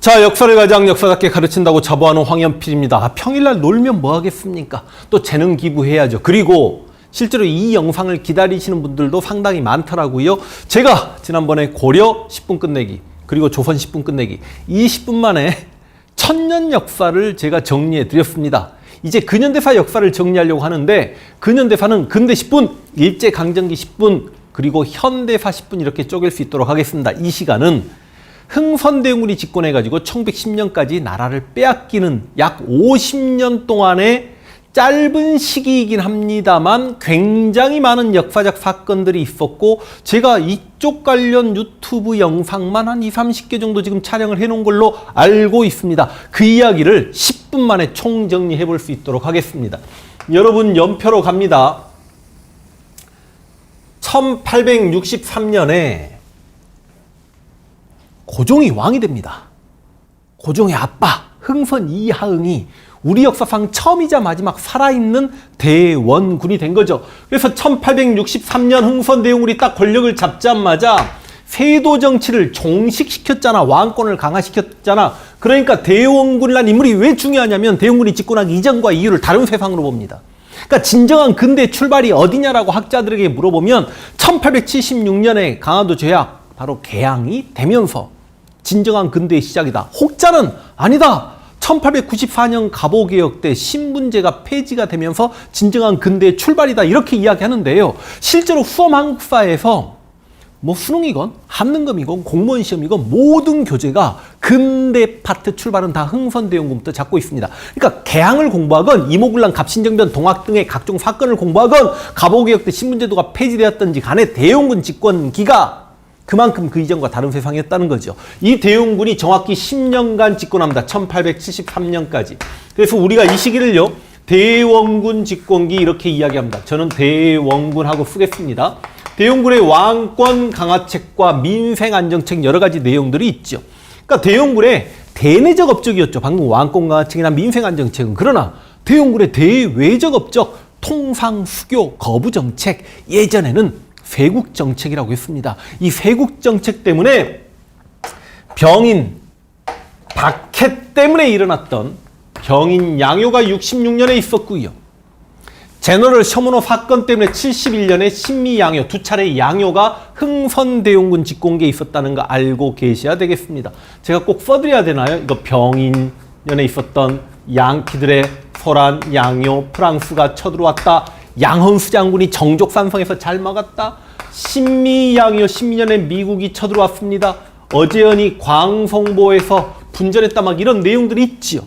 자, 역사를 가장 역사답게 가르친다고 자부하는 황현필입니다. 평일날 놀면 뭐 하겠습니까? 또 재능 기부해야죠. 그리고 실제로 이 영상을 기다리시는 분들도 상당히 많더라고요. 제가 지난번에 고려 10분 끝내기, 그리고 조선 10분 끝내기, 이 10분 만에 천년 역사를 제가 정리해 드렸습니다. 이제 근현대사 역사를 정리하려고 하는데, 근현대사는 근대 10분, 일제강점기 10분, 그리고 현대사 10분 이렇게 쪼갤 수 있도록 하겠습니다. 이 시간은 흥선대원군이 집권해가지고 1910년까지 나라를 빼앗기는 약 50년 동안의 짧은 시기이긴 합니다만 굉장히 많은 역사적 사건들이 있었고, 제가 이쪽 관련 유튜브 영상만 한 20-30개 정도 지금 촬영을 해놓은 걸로 알고 있습니다. 그 이야기를 10분 만에 총정리해 볼 수 있도록 하겠습니다. 여러분, 연표로 갑니다. 1863년에 고종이 왕이 됩니다. 고종의 아빠 흥선 이하응이 우리 역사상 처음이자 마지막 살아있는 대원군이 된 거죠. 그래서 1863년 흥선대원군이 딱 권력을 잡자마자 세도 정치를 종식시켰잖아. 왕권을 강화시켰잖아. 그러니까 대원군이라는 인물이 왜 중요하냐면 대원군이 집권하기 이전과 이후를 다른 세상으로 봅니다. 그러니까 진정한 근대 출발이 어디냐라고 학자들에게 물어보면 1876년에 강화도 조약, 바로 개항이 되면서 진정한 근대의 시작이다. 혹자는 아니다. 1894년 갑오개혁 때 신분제가 폐지가 되면서 진정한 근대의 출발이다. 이렇게 이야기하는데요. 실제로 수험 한국사에서 뭐 수능이건 한능검이건 공무원 시험이건 모든 교재가 근대 파트 출발은 다 흥선대원군부터 잡고 있습니다. 그러니까 개항을 공부하건 이모군란 갑신정변 동학 등의 각종 사건을 공부하건 갑오개혁 때 신분제도가 폐지되었던지 간에 대원군 집권기가 그만큼 그 이전과 다른 세상이었다는 거죠. 이 대원군이 정확히 10년간 집권합니다. 1873년까지. 그래서 우리가 이 시기를요, 대원군 집권기 이렇게 이야기합니다. 저는 대원군하고 쓰겠습니다. 대원군의 왕권 강화책과 민생 안정책 여러 가지 내용들이 있죠. 그러니까 대원군의 대내적 업적이었죠. 방금 왕권 강화책이나 민생 안정책은. 그러나 대원군의 대외적 업적, 통상 수교 거부 정책, 예전에는 세국 정책이라고 했습니다. 이 세국 정책 때문에 병인 박해 때문에 일어났던 병인 양요가 66년에 있었고요. 제너럴 셔먼호 사건 때문에 71년에 신미 양요, 두 차례 양요가 흥선대원군 집권기에 있었다는 거 알고 계셔야 되겠습니다. 제가 꼭 써드려야 되나요? 이거 병인년에 있었던 양키들의 소란 양요, 프랑스가 쳐들어왔다. 양헌수 장군이 정족산성에서 잘 막았다. 신미양요 12년에 미국이 쳐들어왔습니다. 어재현이 광성보에서 분전했다. 막 이런 내용들이 있지요.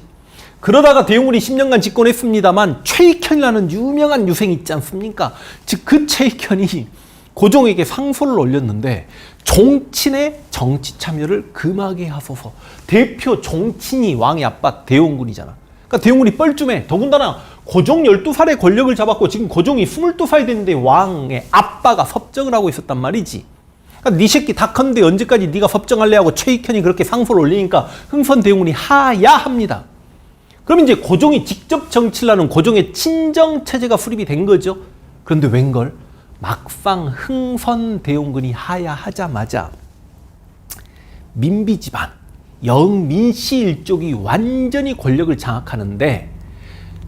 그러다가 대원군이 10년간 집권했습니다만 최익현이라는 유명한 유생이 있지 않습니까? 즉 그 최익현이 고종에게 상소를 올렸는데 종친의 정치 참여를 금하게 하소서. 대표 종친이 왕의 아빠 대원군이잖아. 그러니까 대원군이 뻘쭘해. 더군다나 고종 12살에 권력을 잡았고 지금 고종이 22살이 됐는데 왕의 아빠가 섭정을 하고 있었단 말이지. 그러니까 네 새끼 다 컸는데 언제까지 네가 섭정할래 하고 최익현이 그렇게 상소를 올리니까 흥선대원군이 하야합니다. 그럼 이제 고종이 직접 정치를 하는 고종의 친정체제가 수립이 된 거죠. 그런데 웬걸 막상 흥선대원군이 하야하자마자 민비 집안 영민씨 일족이 완전히 권력을 장악하는데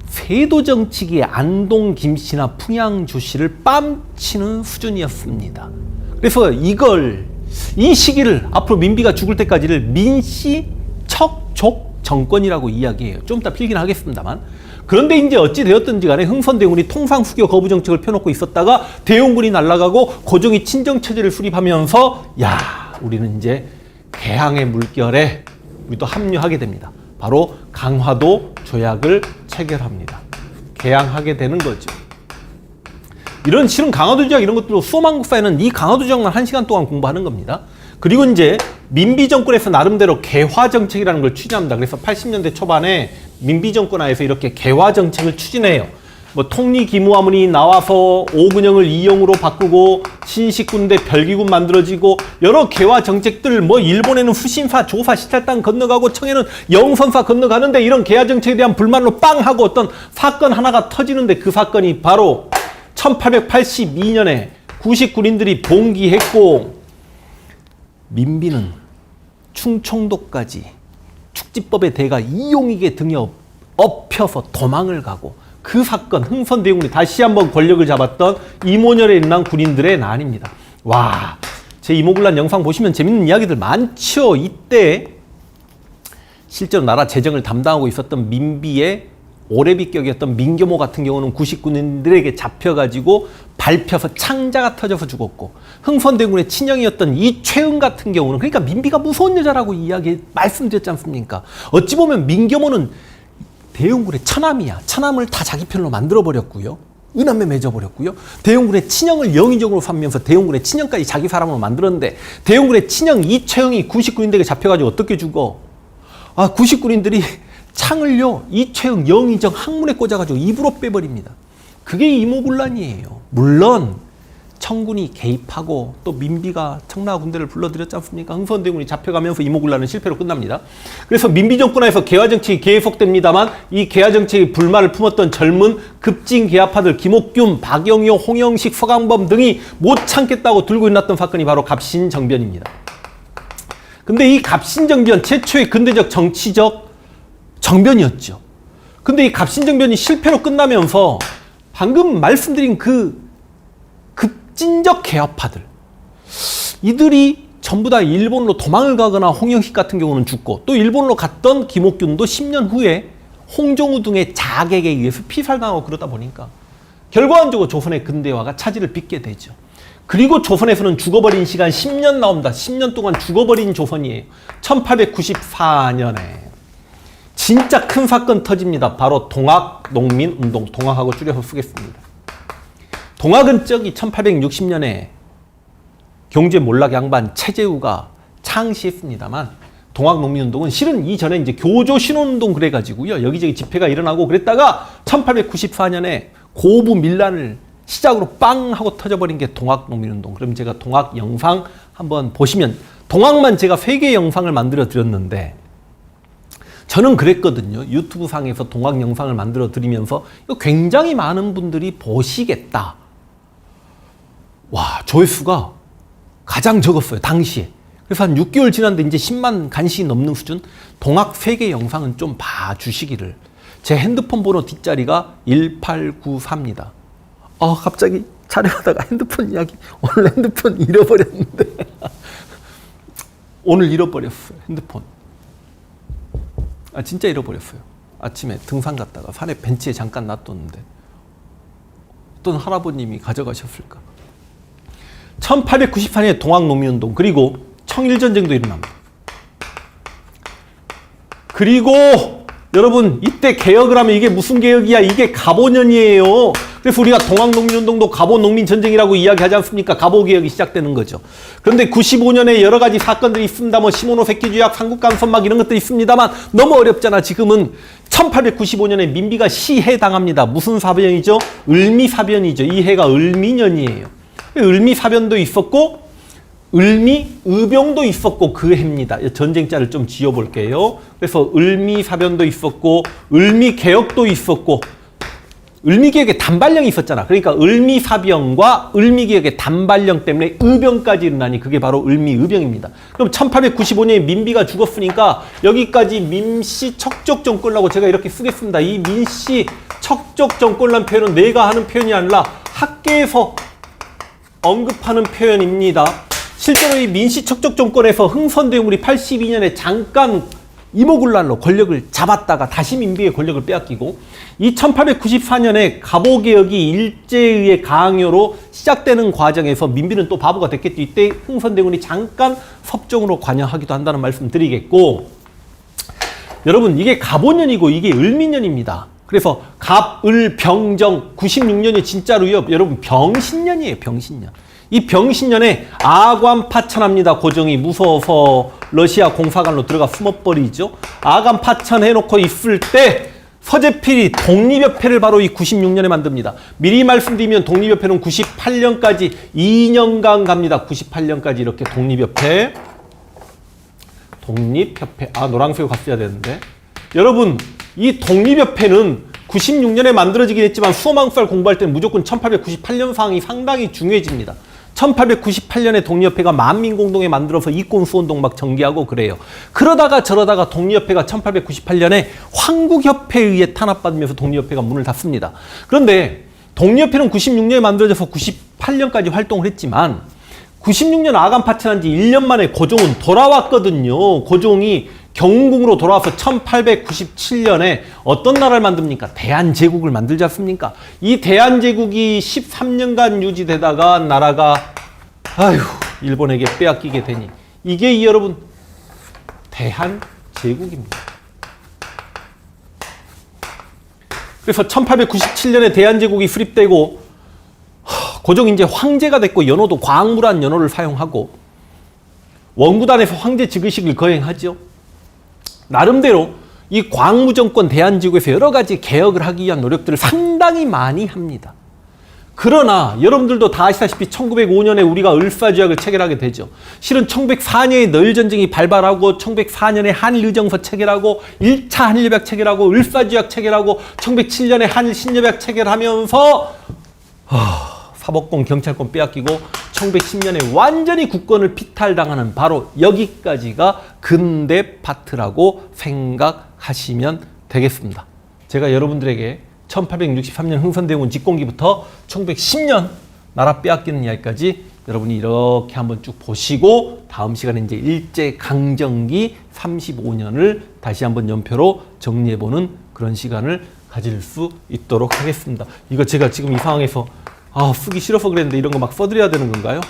세도 정치기의 안동 김씨나 풍양주 씨를 뺨치는 수준이었습니다. 그래서 이 시기를 앞으로 민비가 죽을 때까지를 민씨 척족 정권이라고 이야기해요. 좀 이따 필긴 하겠습니다만. 그런데 이제 어찌 되었든지 간에 흥선대원군이 통상수교 거부 정책을 펴놓고 있었다가 대원군이 날아가고 고종이 친정체제를 수립하면서 우리는 이제 개항의 물결에 우리도 합류하게 됩니다. 바로 강화도 조약을 체결합니다. 개항하게 되는 거죠. 이런 실은 강화도 조약 이런 것들도 수험 한국사에는 이 강화도 조약만 1시간 동안 공부하는 겁니다. 그리고 이제 민비 정권에서 나름대로 개화 정책이라는 걸 추진합니다. 그래서 80년대 초반에 민비 정권 하에서 이렇게 개화 정책을 추진해요. 뭐 통리기무화문이 나와서 오근영을 이영으로 바꾸고 신식군대 별기군 만들어지고 여러 개화 정책들, 뭐 일본에는 후신사 조사 시찰단 건너가고 청해는 영선사 건너가는데 이런 개화 정책에 대한 불만으로 빵 하고 어떤 사건 하나가 터지는데 그 사건이 바로 1882년에 99인들이 봉기했고 민비는 충청도까지 국지법의 대가 이용익의 등에 업혀서 도망을 가고 그 사건 흥선대원군이 다시 한번 권력을 잡았던 이모년에 일어난 군인들의 난입니다. 와, 제 이모군란 영상 보시면 재밌는 이야기들 많죠. 이때 실제로 나라 재정을 담당하고 있었던 민비의 오래비격이었던 민교모 같은 경우는 구식군인들에게 잡혀가지고 밟혀서 창자가 터져서 죽었고, 흥선대군의 친형이었던 이최은 같은 경우는, 그러니까 민비가 무서운 여자라고 말씀드렸지 않습니까? 어찌 보면 민교모는 대웅군의 처남이야. 처남을 다 자기 편으로 만들어버렸고요. 은함에 맺어버렸고요. 대웅군의 친형을 영의정으로 삼면서 대웅군의 친형까지 자기 사람으로 만들었는데, 대웅군의 친형 이최영이 구식군인들에게 잡혀가지고 어떻게 죽어? 구식군인들이 창을요, 이최영 영의정 항문에 꽂아가지고 입으로 빼버립니다. 그게 이모군란이에요. 물론 청군이 개입하고 또 민비가 청나라 군대를 불러들였지 않습니까? 흥선대군이 잡혀가면서 이모군란은 실패로 끝납니다. 그래서 민비 정권하에서 개화정책이 계속됩니다만, 이 개화정책에 불만을 품었던 젊은 급진 개화파들 김옥균, 박영효, 홍영식, 서강범 등이 못 참겠다고 들고 일어났던 사건이 바로 갑신정변입니다. 근데 이 갑신정변, 최초의 근대적 정치적 정변이었죠. 근데 이 갑신정변이 실패로 끝나면서 방금 말씀드린 그 급진적 개화파들, 이들이 전부 다 일본으로 도망을 가거나 홍영식 같은 경우는 죽고, 또 일본으로 갔던 김옥균도 10년 후에 홍종우 등의 자객에 의해서 피살당하고 그러다 보니까 결과적으로 조선의 근대화가 차질을 빚게 되죠. 그리고 조선에서는 죽어버린 시간 10년 나옵니다. 10년 동안 죽어버린 조선이에요. 1894년에 진짜 큰 사건 터집니다. 바로 동학농민운동, 동학하고 줄여서 쓰겠습니다. 동학은 저기 1860년에 경제 몰락 양반 최재우가 창시했습니다만, 동학농민운동은 실은 이전에 이제 교조 신혼운동 그래가지고요, 여기저기 집회가 일어나고 그랬다가 1894년에 고부 밀란을 시작으로 빵 하고 터져버린 게 동학농민운동. 그럼 제가 동학 영상 한번 보시면, 동학만 제가 3개의 영상을 만들어 드렸는데, 저는 그랬거든요. 유튜브 상에서 동학 영상을 만들어 드리면서 이거 굉장히 많은 분들이 보시겠다. 와, 조회수가 가장 적었어요, 당시에. 그래서 한 6개월 지났는데 이제 10만 간신히 넘는 수준. 동학 3개 영상은 좀 봐주시기를. 제 핸드폰 번호 뒷자리가 1894입니다. 갑자기 촬영하다가 핸드폰 이야기, 오늘 핸드폰 잃어버렸는데. 오늘 잃어버렸어요, 핸드폰. 진짜 잃어버렸어요. 아침에 등산 갔다가 산에 벤치에 잠깐 놔뒀는데 어떤 할아버님이 가져가셨을까. 1894년에 동학농민운동, 그리고 청일전쟁도 일어납니다. 그리고 여러분, 이때 개혁을 하면 이게 무슨 개혁이야? 이게 갑오년이에요. 그래서 우리가 동학농민운동도 갑오농민전쟁이라고 이야기하지 않습니까? 갑오개혁이 시작되는 거죠. 그런데 95년에 여러 가지 사건들이 있습니다. 뭐 시모노세키 조약, 삼국간선막 이런 것들이 있습니다만 너무 어렵잖아. 지금은 1895년에 민비가 시해당합니다. 무슨 사변이죠? 을미사변이죠. 이 해가 을미년이에요. 을미사변도 있었고 을미의병도 있었고 그 해입니다. 전쟁자를 좀 지어볼게요. 그래서 을미사변도 있었고 을미개혁도 있었고, 을미개혁의 단발령이 있었잖아. 그러니까 을미사병과 을미개혁의 단발령 때문에 의병까지 일어나니 그게 바로 을미의병입니다. 그럼 1895년에 민비가 죽었으니까 여기까지 민씨 척족정권이라고 제가 이렇게 쓰겠습니다. 이 민씨 척족정권이라는 표현은 내가 하는 표현이 아니라 학계에서 언급하는 표현입니다. 실제로 이 민씨 척족정권에서 흥선대원군이 82년에 잠깐 이모군란로 권력을 잡았다가 다시 민비의 권력을 빼앗기고, 이 1894년에 갑오개혁이 일제의 강요로 시작되는 과정에서 민비는 또 바보가 됐겠죠. 이때 흥선대원군이 잠깐 섭정으로 관여하기도 한다는 말씀 드리겠고, 여러분 이게 갑오년이고 이게 을미년입니다. 그래서 갑, 을, 병정 96년이 진짜로요, 여러분 병신년이에요. 병신년. 이 병신년에 아관 파천합니다. 고종이 무서워서 러시아 공사관로 들어가 숨어버리죠. 아관 파천해놓고 있을 때 서재필이 독립협회를 바로 이 96년에 만듭니다. 미리 말씀드리면 독립협회는 98년까지 2년간 갑니다. 98년까지 이렇게 독립협회. 노란색으로 갔어야 되는데. 여러분, 이 독립협회는 96년에 만들어지긴 했지만 수험학살 공부할 때는 무조건 1898년상이 상당히 중요해집니다. 1898년에 독립협회가 만민공동회 만들어서 이권수운동 막 전개하고 그래요. 그러다가 저러다가 독립협회가 1898년에 황국협회에 의해 탄압받으면서 독립협회가 문을 닫습니다. 그런데 독립협회는 96년에 만들어져서 98년까지 활동을 했지만 96년 아간 파천한 지 1년 만에 고종은 돌아왔거든요. 고종이 경궁으로 돌아와서 1897년에 어떤 나라를 만듭니까? 대한제국을 만들지 않습니까? 이 대한제국이 13년간 유지되다가 나라가 일본에게 빼앗기게 되니 이게 여러분 대한제국입니다. 그래서 1897년에 대한제국이 수립되고 고종이 이제 황제가 됐고 연호도 광무란 연호를 사용하고 원구단에서 황제 즉위식을 거행하죠. 나름대로 이 광무정권 대한제국에서 여러 가지 개혁을 하기 위한 노력들을 상당히 많이 합니다. 그러나 여러분들도 다 아시다시피 1905년에 우리가 을사조약을 체결하게 되죠. 실은 1904년에 너일전쟁이 발발하고 1904년에 한일의정서 체결하고 1차 한일협약 체결하고 을사조약 체결하고 1907년에 한일신협약 체결하면서 사법권, 경찰권 빼앗기고 1910년에 완전히 국권을 피탈당하는 바로 여기까지가 근대 파트라고 생각하시면 되겠습니다. 제가 여러분들에게 1863년 흥선대원군 집권기부터 1910년 나라 빼앗기는 이야기까지 여러분이 이렇게 한번 쭉 보시고 다음 시간에 이제 일제강점기 35년을 다시 한번 연표로 정리해보는 그런 시간을 가질 수 있도록 하겠습니다. 이거 제가 지금 이 상황에서 쓰기 싫어서 그랬는데 이런 거 막 써드려야 되는 건가요?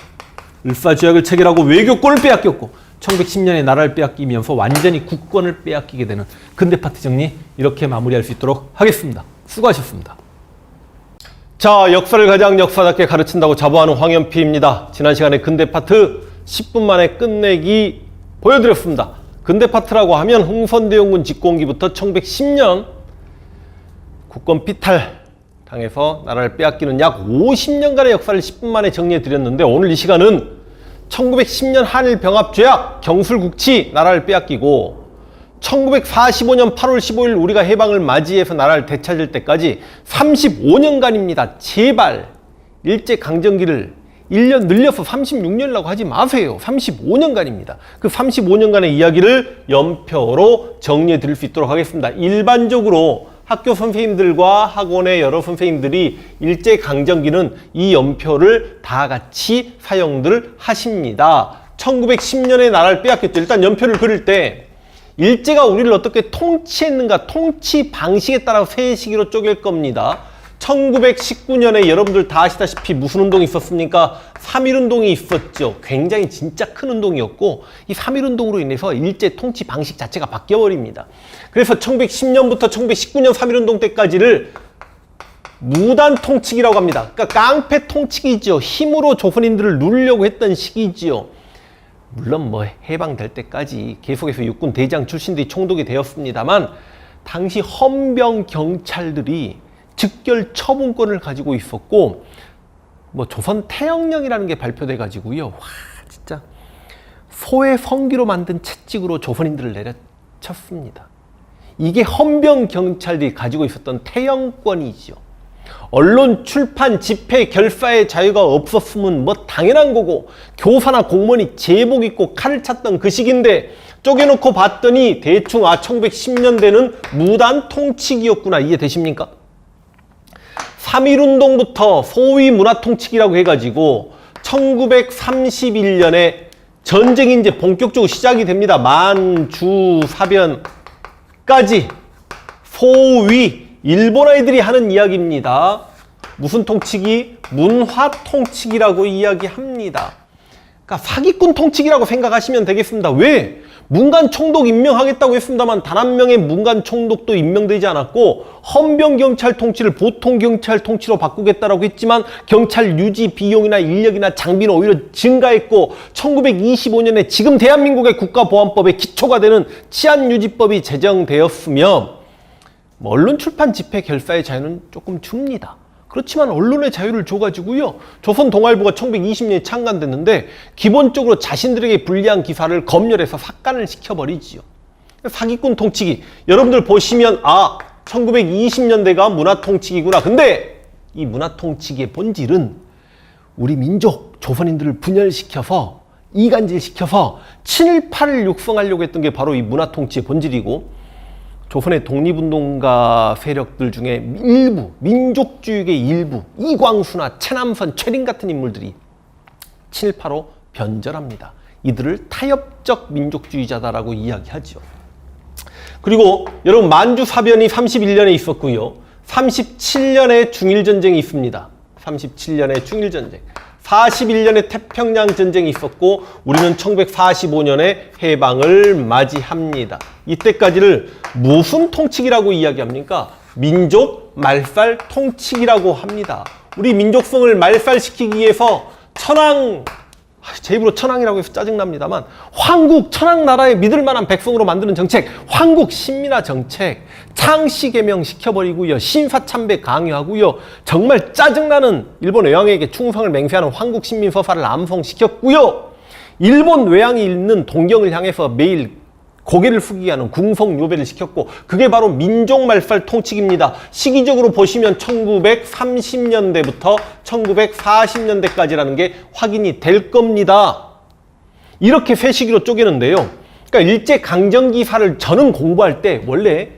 을사조약을 체결하고 외교권을 빼앗겼고 1910년에 나라를 빼앗기면서 완전히 국권을 빼앗기게 되는 근대 파트 정리 이렇게 마무리할 수 있도록 하겠습니다. 수고하셨습니다. 자, 역사를 가장 역사답게 가르친다고 자부하는 황현피입니다. 지난 시간에 근대 파트 10분 만에 끝내기 보여드렸습니다. 근대 파트라고 하면 흥선대원군 집권기부터 1910년 국권 피탈 당해서 나라를 빼앗기는 약 50년간의 역사를 10분 만에 정리해드렸는데 오늘 이 시간은 1910년 한일병합조약 경술국치 나라를 빼앗기고 1945년 8월 15일 우리가 해방을 맞이해서 나라를 되찾을 때까지 35년간입니다. 제발 일제강점기를 1년 늘려서 36년이라고 하지 마세요. 35년간입니다. 그 35년간의 이야기를 연표로 정리해 드릴 수 있도록 하겠습니다. 일반적으로 학교 선생님들과 학원의 여러 선생님들이 일제강점기는 이 연표를 다 같이 사용들 하십니다. 1910년에 나라를 빼앗겼죠. 일단 연표를 그릴 때 일제가 우리를 어떻게 통치했는가, 통치 방식에 따라 세 시기로 쪼갤 겁니다. 1919년에 여러분들 다 아시다시피 무슨 운동이 있었습니까? 3.1운동이 있었죠. 굉장히 진짜 큰 운동이었고 이 3.1운동으로 인해서 일제 통치 방식 자체가 바뀌어버립니다. 그래서 1910년부터 1919년 3.1운동 때까지를 무단 통치기라고 합니다. 그러니까 깡패 통치기죠. 힘으로 조선인들을 누르려고 했던 시기지요. 물론 뭐 해방될 때까지 계속해서 육군 대장 출신들이 총독이 되었습니다만 당시 헌병 경찰들이 즉결 처분권을 가지고 있었고 뭐 조선 태영령이라는 게 발표돼 가지고요. 와 진짜 소의 성기로 만든 채찍으로 조선인들을 내려쳤습니다. 이게 헌병 경찰들이 가지고 있었던 태영권이죠. 언론, 출판, 집회, 결사의 자유가 없었으면 뭐 당연한 거고 교사나 공무원이 제복 입고 칼을 찼던 그 시기인데 쪼개놓고 봤더니 대충 1910년대는 무단 통치기였구나. 이해되십니까? 3.1운동부터 소위 문화통치기라고 해가지고 1931년에 전쟁이 이제 본격적으로 시작이 됩니다. 만주사변까지 소위 일본 아이들이 하는 이야기입니다. 무슨 통치기? 문화통치기라고 이야기합니다. 그러니까 사기꾼 통치기라고 생각하시면 되겠습니다. 왜? 문관 총독 임명하겠다고 했습니다만 단 한 명의 문관 총독도 임명되지 않았고 헌병 경찰 통치를 보통 경찰 통치로 바꾸겠다라고 했지만 경찰 유지 비용이나 인력이나 장비는 오히려 증가했고 1925년에 지금 대한민국의 국가보안법의 기초가 되는 치안유지법이 제정되었으며 언론 출판 집회 결사의 자유는 조금 줍니다. 그렇지만 언론의 자유를 줘가지고요. 조선동아일보가 1920년에 창간됐는데 기본적으로 자신들에게 불리한 기사를 검열해서 삭간을 시켜버리지요. 사기꾼 통치기. 여러분들 보시면 1920년대가 문화통치기구나. 근데 이 문화통치기의 본질은 우리 민족, 조선인들을 분열시켜서 이간질시켜서 친일파를 육성하려고 했던 게 바로 이 문화통치의 본질이고, 조선의 독립운동가 세력들 중에 일부, 민족주의의 일부, 이광수나 최남선, 최린 같은 인물들이 친일파로 변절합니다. 이들을 타협적 민족주의자다라고 이야기하죠. 그리고 여러분, 만주사변이 31년에 있었고요. 37년에 중일전쟁이 있습니다. 37년에 중일전쟁. 41년에 태평양 전쟁이 있었고 우리는 1945년에 해방을 맞이합니다. 이때까지를 무슨 통치기라고 이야기합니까? 민족 말살 통치기라고 합니다. 우리 민족성을 말살시키기 위해서 제 입으로 천황이라고 해서 짜증납니다만, 황국 천황나라의 믿을 만한 백성으로 만드는 정책, 황국 신민화 정책, 창씨 개명 시켜버리고요, 신사참배 강요하고요, 정말 짜증나는 일본 외왕에게 충성을 맹세하는 황국 신민 서사를 암송시켰고요, 일본 외왕이 읽는 동경을 향해서 매일 고개를 숙이게 하는 궁성요배를 시켰고, 그게 바로 민족말살 통치기입니다. 시기적으로 보시면 1930년대부터 1940년대까지라는 게 확인이 될 겁니다. 이렇게 세 시기로 쪼개는데요. 그러니까 일제강점기사를 저는 공부할 때 원래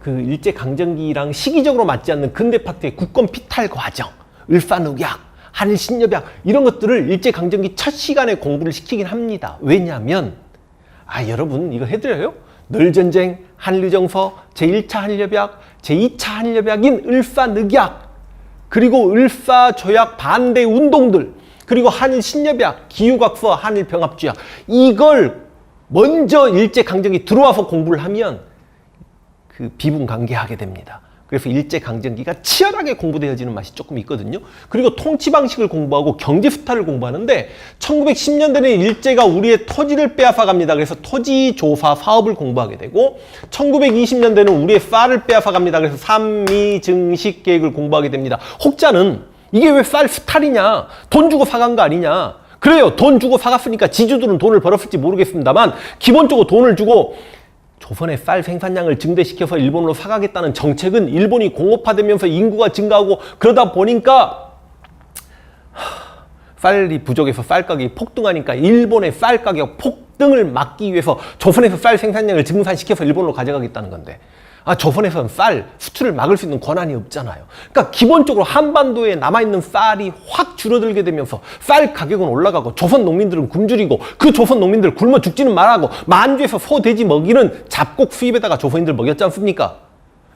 그 일제강점기랑 시기적으로 맞지 않는 근대 파트의 국권 피탈 과정, 을사늑약, 한일신협약 이런 것들을 일제강점기 첫 시간에 공부를 시키긴 합니다. 왜냐하면 여러분 이거 해드려요? 늘전쟁, 한일정서, 제1차 한일협약, 제2차 한일협약인 을사늑약, 그리고 을사조약 반대 운동들, 그리고 한일신협약, 기후각서, 한일병합주약, 이걸 먼저 일제강점기 들어와서 공부를 하면 그 비분관계하게 됩니다. 그래서 일제강점기가 치열하게 공부되어지는 맛이 조금 있거든요. 그리고 통치 방식을 공부하고 경제 수탈을 공부하는데 1910년대는 일제가 우리의 토지를 빼앗아갑니다. 그래서 토지 조사 사업을 공부하게 되고 1920년대는 우리의 쌀을 빼앗아갑니다. 그래서 삼미 증식 계획을 공부하게 됩니다. 혹자는 이게 왜 쌀 수탈이냐? 돈 주고 사간 거 아니냐? 그래요. 돈 주고 사갔으니까 지주들은 돈을 벌었을지 모르겠습니다만 기본적으로 돈을 주고 조선의 쌀 생산량을 증대시켜서 일본으로 사가겠다는 정책은 일본이 공업화되면서 인구가 증가하고 그러다 보니까 쌀이 부족해서 쌀 가격이 폭등하니까 일본의 쌀 가격 폭등을 막기 위해서 조선에서 쌀 생산량을 증산시켜서 일본으로 가져가겠다는 건데, 조선에서는 쌀 수출을 막을 수 있는 권한이 없잖아요. 그러니까 기본적으로 한반도에 남아있는 쌀이 확 줄어들게 되면서 쌀 가격은 올라가고 조선 농민들은 굶주리고, 그 조선 농민들 굶어 죽지는 말라고 만주에서 소, 돼지 먹이는 잡곡 수입에다가 조선인들 먹였지 않습니까?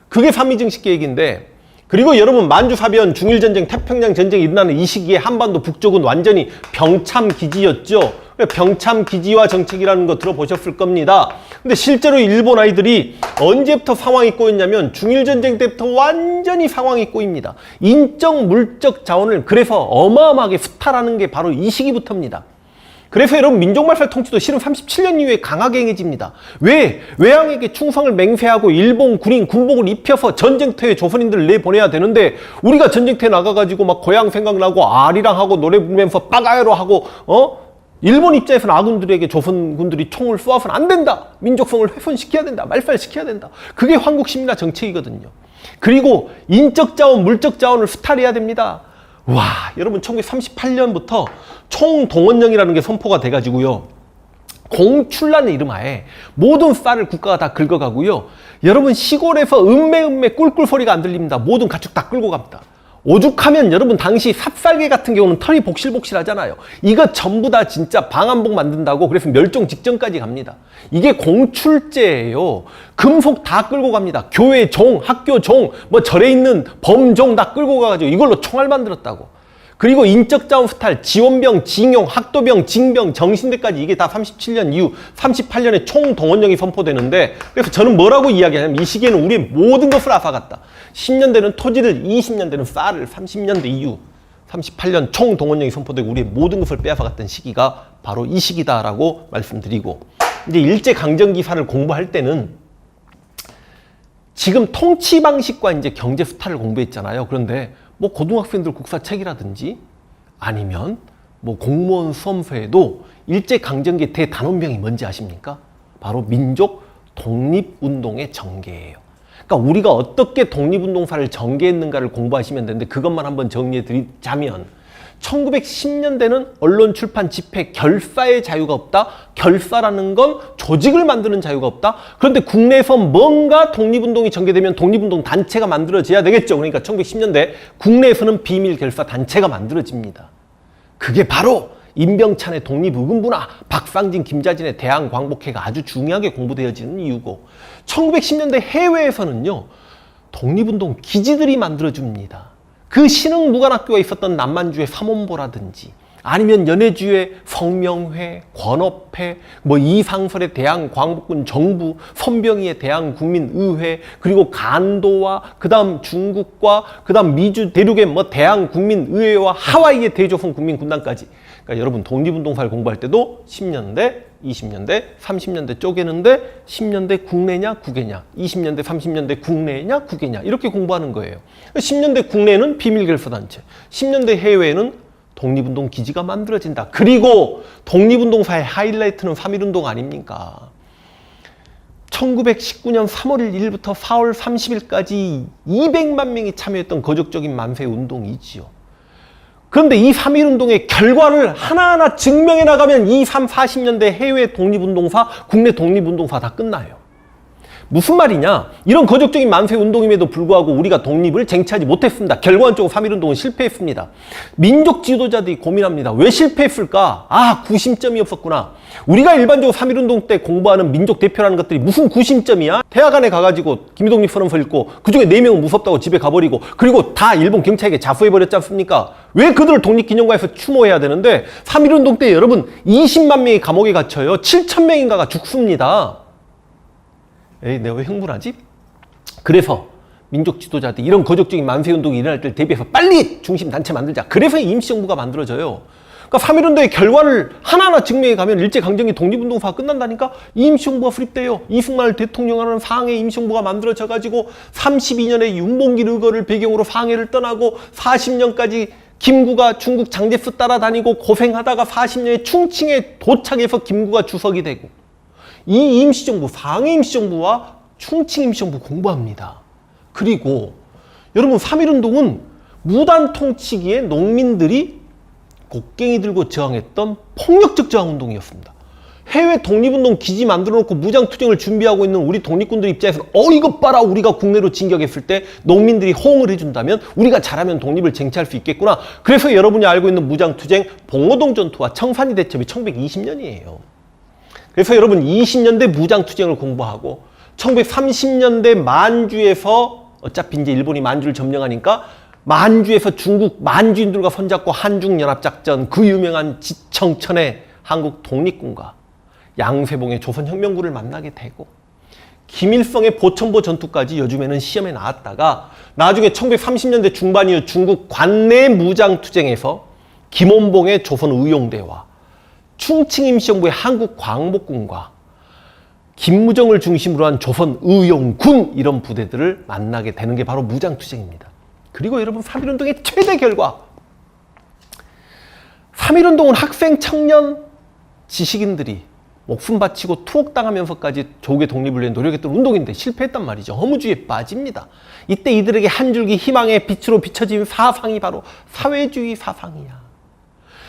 그게 삼미증식 계획인데, 그리고 여러분 만주사변, 중일전쟁, 태평양 전쟁이 일어나는 이 시기에 한반도 북쪽은 완전히 병참기지였죠. 병참기지화 정책이라는 거 들어보셨을 겁니다. 근데 실제로 일본 아이들이 언제부터 상황이 꼬였냐면 중일전쟁 때부터 완전히 상황이 꼬입니다. 인적, 물적 자원을 그래서 어마어마하게 수탈하는 게 바로 이 시기부터입니다. 그래서 여러분 민족말살 통치도 실은 37년 이후에 강하게 행해집니다. 왜? 외왕에게 충성을 맹세하고 일본 군인 군복을 입혀서 전쟁터에 조선인들을 내보내야 되는데, 우리가 전쟁터에 나가가지고 막 고향 생각나고 아리랑 하고 노래 부르면서 빠가야로 하고 일본 입장에서는 아군들에게 조선군들이 총을 쏘아서는 안 된다. 민족성을 훼손시켜야 된다. 말살시켜야 된다. 그게 황국신민화 정책이거든요. 그리고 인적 자원, 물적 자원을 수탈해야 됩니다. 와, 여러분 1938년부터 총동원령이라는 게 선포가 돼가지고요. 공출라는 이름하에 모든 쌀을 국가가 다 긁어가고요. 여러분 시골에서 음메 꿀꿀 소리가 안 들립니다. 모든 가축 다 끌고 갑니다. 오죽하면 여러분 당시 삽살개 같은 경우는 털이 복실복실하잖아요. 이거 전부 다 진짜 방한복 만든다고 그래서 멸종 직전까지 갑니다. 이게 공출제예요. 금속 다 끌고 갑니다. 교회 종, 학교 종, 뭐 절에 있는 범종 다 끌고 가가지고 이걸로 총알 만들었다고. 그리고 인적 자원 수탈, 지원병, 징용, 학도병, 징병, 정신대까지 이게 다 37년 이후 38년에 총동원령이 선포되는데, 그래서 저는 뭐라고 이야기하냐면 이 시기에는 우리의 모든 것을 앗아갔다. 10년대는 토지를, 20년대는 쌀을, 30년대 이후 38년 총동원령이 선포되고 우리의 모든 것을 빼앗아갔던 시기가 바로 이 시기다라고 말씀드리고, 이제 일제강점기사를 공부할 때는 지금 통치 방식과 이제 경제 수탈을 공부했잖아요. 그런데 뭐 고등학생들 국사책이라든지 아니면 뭐 공무원 수험서에도 일제강점기 대단원병이 뭔지 아십니까? 바로 민족 독립운동의 전개예요. 그러니까 우리가 어떻게 독립운동사를 전개했는가를 공부하시면 되는데, 그것만 한번 정리해 드리자면 1910년대는 언론, 출판, 집회, 결사의 자유가 없다. 결사라는 건 조직을 만드는 자유가 없다. 그런데 국내에서 뭔가 독립운동이 전개되면 독립운동 단체가 만들어져야 되겠죠. 그러니까 1910년대 국내에서는 비밀 결사 단체가 만들어집니다. 그게 바로 임병찬의 독립의금부나 박상진, 김자진의 대항광복회가 아주 중요하게 공부되어지는 이유고, 1910년대 해외에서는요, 독립운동 기지들이 만들어집니다. 그 신흥무관학교가 있었던 남만주의 삼원보라든지 아니면 연해주의 성명회, 권업회, 이상설의 대한광복군 정부, 선병희의 대한국민의회, 그리고 간도와 그다음 중국과 그다음 미주 대륙의 대한국민의회와 하와이의 대조선 국민군단까지. 그러니까 여러분 독립운동사를 공부할 때도 10년대, 20년대, 30년대 쪼개는데 10년대 국내냐 국외냐, 20년대, 30년대 국내냐 국외냐 이렇게 공부하는 거예요. 10년대 국내는 비밀결사단체, 10년대 해외에는 독립운동 기지가 만들어진다. 그리고 독립운동사의 하이라이트는 3.1운동 아닙니까? 1919년 3월 1일부터 4월 30일까지 200만 명이 참여했던 거적적인 만세운동이지요. 그런데 이 3.1운동의 결과를 하나하나 증명해 나가면 2, 3, 40년대 해외 독립운동사, 국내 독립운동사 다 끝나요. 무슨 말이냐? 이런 거적적인 만세운동임에도 불구하고 우리가 독립을 쟁취하지 못했습니다. 결과적으로 3.1운동은 실패했습니다. 민족 지도자들이 고민합니다. 왜 실패했을까? 구심점이 없었구나. 우리가 일반적으로 3.1운동 때 공부하는 민족 대표라는 것들이 무슨 구심점이야? 대학 안에 가가지고 김희독립 선언서 읽고 그중에 4명은 무섭다고 집에 가버리고 그리고 다 일본 경찰에게 자수해버렸지 않습니까? 왜 그들을 독립기념관에서 추모해야 되는데 3.1운동 때 여러분 20만 명이 감옥에 갇혀요. 7,000명인가가 죽습니다. 에이, 내가 왜 흥분하지? 그래서 민족 지도자들이 이런 거적적인 만세운동이 일어날 때를 대비해서 빨리 중심단체 만들자. 그래서 임시정부가 만들어져요. 그러니까 3.1운동의 결과를 하나하나 증명해 가면 일제강점기 독립운동사가 끝난다니까 임시정부가 수립돼요. 이승만을 대통령하는 상해 임시정부가 만들어져가지고 32년에 윤봉길 의거를 배경으로 상해를 떠나고 40년까지 김구가 중국 장제스 따라다니고 고생하다가 40년에 충칭에 도착해서 김구가 주석이 되고, 이 임시정부, 상해 임시정부와 충칭 임시정부 공부합니다. 그리고 여러분 3.1운동은 무단 통치기에 농민들이 곡괭이 들고 저항했던 폭력적 저항운동이었습니다. 해외 독립운동 기지 만들어 놓고 무장투쟁을 준비하고 있는 우리 독립군들 입장에서는 이것 봐라, 우리가 국내로 진격했을 때 농민들이 호응을 해준다면 우리가 잘하면 독립을 쟁취할 수 있겠구나. 그래서 여러분이 알고 있는 무장투쟁 봉오동 전투와 청산리 대첩이 1920년이에요. 그래서 여러분 20년대 무장투쟁을 공부하고 1930년대 만주에서 어차피 이제 일본이 만주를 점령하니까 만주에서 중국 만주인들과 손잡고 한중연합작전, 그 유명한 지청천의 한국 독립군과 양세봉의 조선혁명군을 만나게 되고, 김일성의 보천보 전투까지 요즘에는 시험에 나왔다가 나중에 1930년대 중반 이후 중국 관내 무장투쟁에서 김원봉의 조선의용대와 충칭 임시정부의 한국광복군과 김무정을 중심으로 한 조선의용군, 이런 부대들을 만나게 되는 게 바로 무장투쟁입니다. 그리고 여러분 3.1운동의 최대 결과, 3.1운동은 학생, 청년, 지식인들이 목숨 바치고 투옥당하면서까지 조국의 독립을 위해 노력했던 운동인데 실패했단 말이죠. 허무주의에 빠집니다. 이때 이들에게 한 줄기 희망의 빛으로 비춰진 사상이 바로 사회주의 사상이야.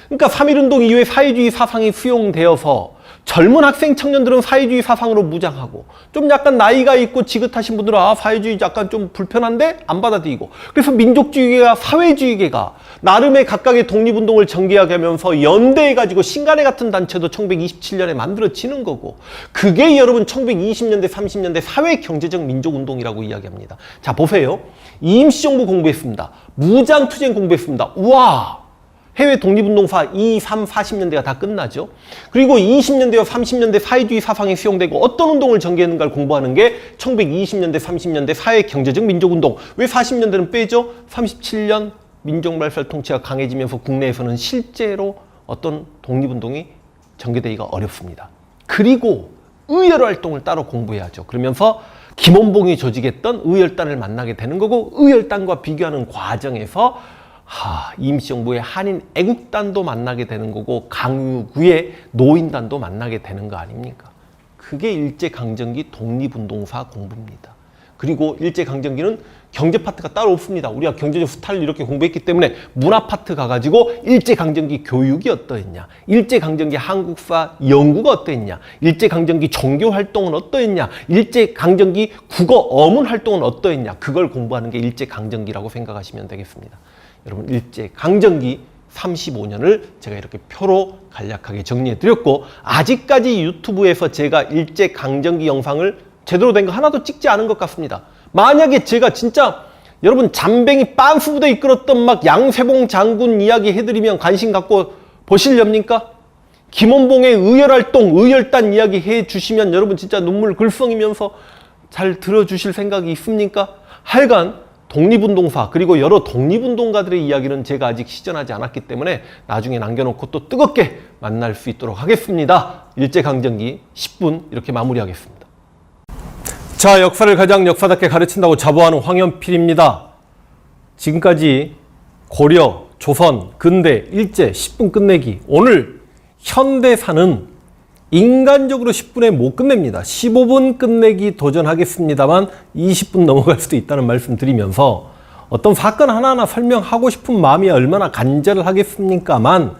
그러니까 3.1운동 이후에 사회주의 사상이 수용되어서 젊은 학생 청년들은 사회주의 사상으로 무장하고, 좀 약간 나이가 있고 지긋하신 분들은 사회주의 약간 좀 불편한데 안 받아들이고, 그래서 민족주의계가 사회주의계가 나름의 각각의 독립운동을 전개하게 하면서 연대해가지고 신간회 같은 단체도 1927년에 만들어지는 거고, 그게 여러분 1920년대 30년대 사회경제적 민족운동이라고 이야기합니다. 자, 보세요. 임시정부 공부했습니다. 무장투쟁 공부했습니다. 우와! 해외 독립운동사 2, 3, 40년대가 다 끝나죠. 그리고 20년대와 30년대 사회주의 사상이 수용되고 어떤 운동을 전개했는가를 공부하는 게 1920년대, 30년대 사회경제적 민족운동. 왜 40년대는 빼죠? 37년 민족말살 통치가 강해지면서 국내에서는 실제로 어떤 독립운동이 전개되기가 어렵습니다. 그리고 의열활동을 따로 공부해야죠. 그러면서 김원봉이 조직했던 의열단을 만나게 되는 거고, 의열단과 비교하는 과정에서 임시정부의 한인 애국단도 만나게 되는 거고, 강유구의 노인단도 만나게 되는 거 아닙니까? 그게 일제강점기 독립운동사 공부입니다. 그리고 일제강점기는 경제 파트가 따로 없습니다. 우리가 경제적 수탈을 이렇게 공부했기 때문에 문화 파트 가가지고 일제강점기 교육이 어떠했냐, 일제강점기 한국사 연구가 어떠했냐, 일제강점기 종교활동은 어떠했냐, 일제강점기 국어 어문 활동은 어떠했냐, 그걸 공부하는 게 일제강점기라고 생각하시면 되겠습니다. 여러분, 일제강점기 35년을 제가 이렇게 표로 간략하게 정리해 드렸고, 아직까지 유튜브에서 제가 일제강점기 영상을 제대로 된 거 하나도 찍지 않은 것 같습니다. 만약에 제가 진짜 여러분 잠뱅이 빤스 부대 이끌었던 막 양세봉 장군 이야기 해드리면 관심 갖고 보실렵니까? 김원봉의 의열활동, 의열단 이야기 해주시면 여러분 진짜 눈물 글썽이면서 잘 들어주실 생각이 있습니까? 하여간 독립운동사 그리고 여러 독립운동가들의 이야기는 제가 아직 시전하지 않았기 때문에 나중에 남겨놓고 또 뜨겁게 만날 수 있도록 하겠습니다. 일제강점기 10분 이렇게 마무리하겠습니다. 자, 역사를 가장 역사답게 가르친다고 자부하는 황현필입니다. 지금까지 고려, 조선, 근대, 일제 10분 끝내기. 오늘 현대사는 인간적으로 10분에 못 끝냅니다. 15분 끝내기 도전하겠습니다만 20분 넘어갈 수도 있다는 말씀 드리면서 어떤 사건 하나하나 설명하고 싶은 마음이 얼마나 간절하겠습니까만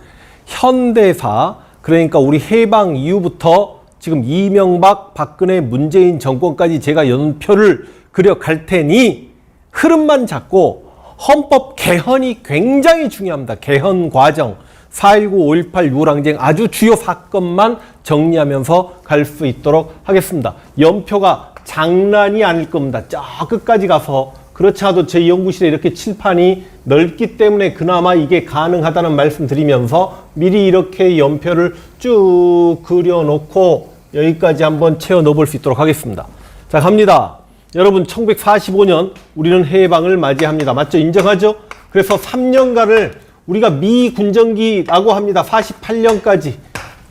현대사, 그러니까 우리 해방 이후부터 지금 이명박, 박근혜, 문재인 정권까지 제가 연표를 그려갈 테니 흐름만 잡고 헌법 개헌이 굉장히 중요합니다. 개헌 과정, 4.19, 5.18 유랑쟁 아주 주요 사건만 정리하면서 갈 수 있도록 하겠습니다. 연표가 장난이 아닐 겁니다. 저 끝까지 가서 그렇지 않아도 제 연구실에 이렇게 칠판이 넓기 때문에 그나마 이게 가능하다는 말씀 드리면서 미리 이렇게 연표를 쭉 그려놓고 여기까지 한번 채워 넣어볼 수 있도록 하겠습니다. 자, 갑니다. 여러분 1945년 우리는 해방을 맞이합니다. 맞죠? 인정하죠? 그래서 3년간을 우리가 미군정기라고 합니다. 48년까지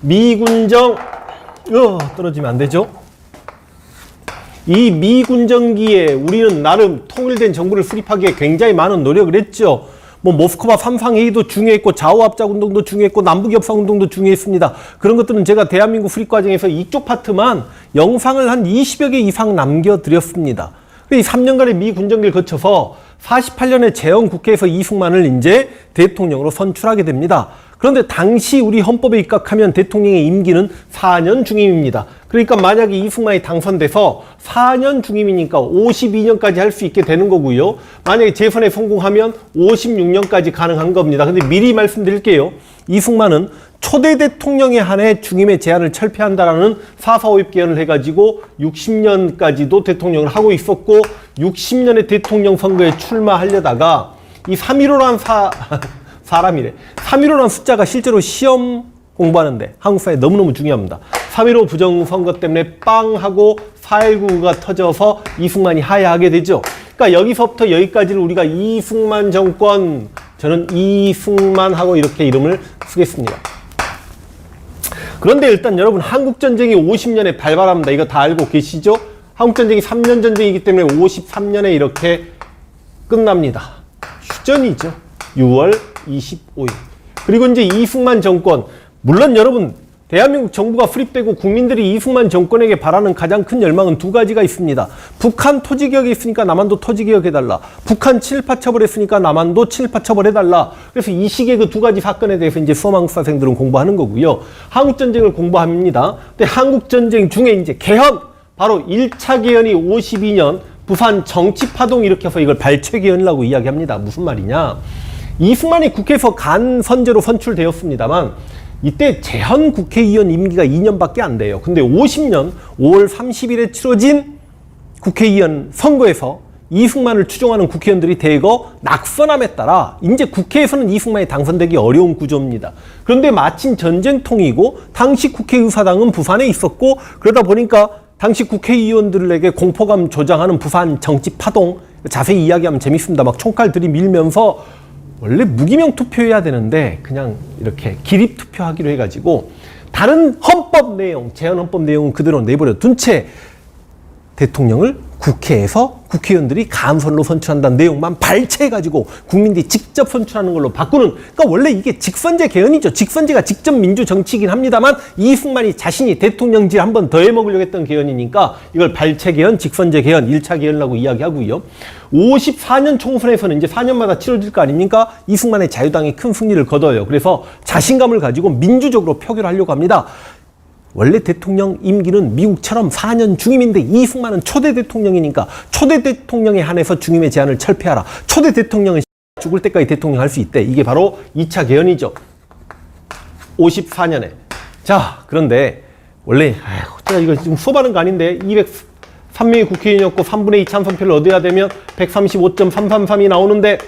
미군정 떨어지면 안 되죠? 이 미군정기에 우리는 나름 통일된 정부를 수립하기 위해 굉장히 많은 노력을 했죠. 뭐 모스크바 삼상회의도 중요했고 좌우합작운동도 중요했고 남북협상운동도 중요했습니다. 그런 것들은 제가 대한민국 수립과정에서 이쪽 파트만 영상을 한 20여 개 이상 남겨드렸습니다. 이 3년간의 미군정기를 거쳐서 48년에 재헌국회에서 이승만을 이제 대통령으로 선출하게 됩니다. 그런데 당시 우리 헌법에 입각하면 대통령의 임기는 4년 중임입니다. 그러니까 만약에 이승만이 당선돼서 4년 중임이니까 52년까지 할 수 있게 되는 거고요. 만약에 재선에 성공하면 56년까지 가능한 겁니다. 근데 미리 말씀드릴게요. 이승만은 초대 대통령에 한해 중임의 제한을 철폐한다라는 4.4.5.입 개헌을 해가지고 60년까지도 대통령을 하고 있었고 60년에 대통령 선거에 출마하려다가 이 3.15란 사람이래. 3.15란 숫자가 실제로 시험 공부하는데 한국사에 너무너무 중요합니다. 3.15 부정선거 때문에 빵 하고 4.19가 터져서 이승만이 하야하게 되죠. 그러니까 여기서부터 여기까지를 우리가 이승만 정권, 저는 이승만하고 이렇게 이름을 쓰겠습니다. 그런데 일단 여러분 한국전쟁이 50년에 발발합니다. 이거 다 알고 계시죠? 한국전쟁이 3년 전쟁이기 때문에 53년에 이렇게 끝납니다. 휴전이죠. 6월 25일. 그리고 이제 이승만 정권, 물론 여러분 대한민국 정부가 수립되고 국민들이 이승만 정권에게 바라는 가장 큰 열망은 두 가지가 있습니다. 북한 토지개혁이 있으니까 남한도 토지개혁해달라. 북한 친일파 처벌했으니까 남한도 친일파 처벌해달라. 그래서 이 시기에 그 두 가지 사건에 대해서 이제 수험 한국사생들은 공부하는 거고요. 한국전쟁을 공부합니다. 근데 한국전쟁 중에 이제 개헌, 바로 1차 개헌이 52년 부산 정치파동 일으켜서 이걸 발췌개헌이라고 이야기합니다. 무슨 말이냐. 이승만이 국회에서 간 선제로 선출되었습니다만 이때 재헌 국회의원 임기가 2년밖에 안 돼요. 근데 50년 5월 30일에 치러진 국회의원 선거에서 이승만을 추종하는 국회의원들이 대거 낙선함에 따라 이제 국회에서는 이승만이 당선되기 어려운 구조입니다. 그런데 마침 전쟁통이고 당시 국회의사당은 부산에 있었고 그러다 보니까 당시 국회의원들에게 공포감 조장하는 부산 정치파동, 자세히 이야기하면 재밌습니다. 막 총칼 들이밀면서 원래 무기명 투표해야 되는데 그냥 이렇게 기립 투표하기로 해가지고 다른 헌법 내용, 재헌 헌법 내용은 그대로 내버려 둔 채 대통령을 국회에서 국회의원들이 간선으로 선출한다는 내용만 발췌해가지고 국민들이 직접 선출하는 걸로 바꾸는, 그러니까 원래 이게 직선제 개헌이죠. 직선제가 직접 민주정치이긴 합니다만 이승만이 자신이 대통령질 한 번 더 해먹으려고 했던 개헌이니까 이걸 발췌 개헌, 직선제 개헌, 1차 개헌이라고 이야기하고요. 54년 총선에서는 이제 4년마다 치러질 거 아닙니까? 이승만의 자유당이 큰 승리를 거둬요. 그래서 자신감을 가지고 민주적으로 표결을 하려고 합니다. 원래 대통령 임기는 미국처럼 4년 중임인데 이승만은 초대 대통령이니까 초대 대통령에 한해서 중임의 제한을 철폐하라. 초대 대통령은 죽을 때까지 대통령 할 수 있대. 이게 바로 2차 개헌이죠. 54년에. 자, 그런데 원래 제가 이거 지금 수업하는 거 아닌데 203명의 국회의원이었고 3분의 2 찬성표를 얻어야 되면 135.333이 나오는데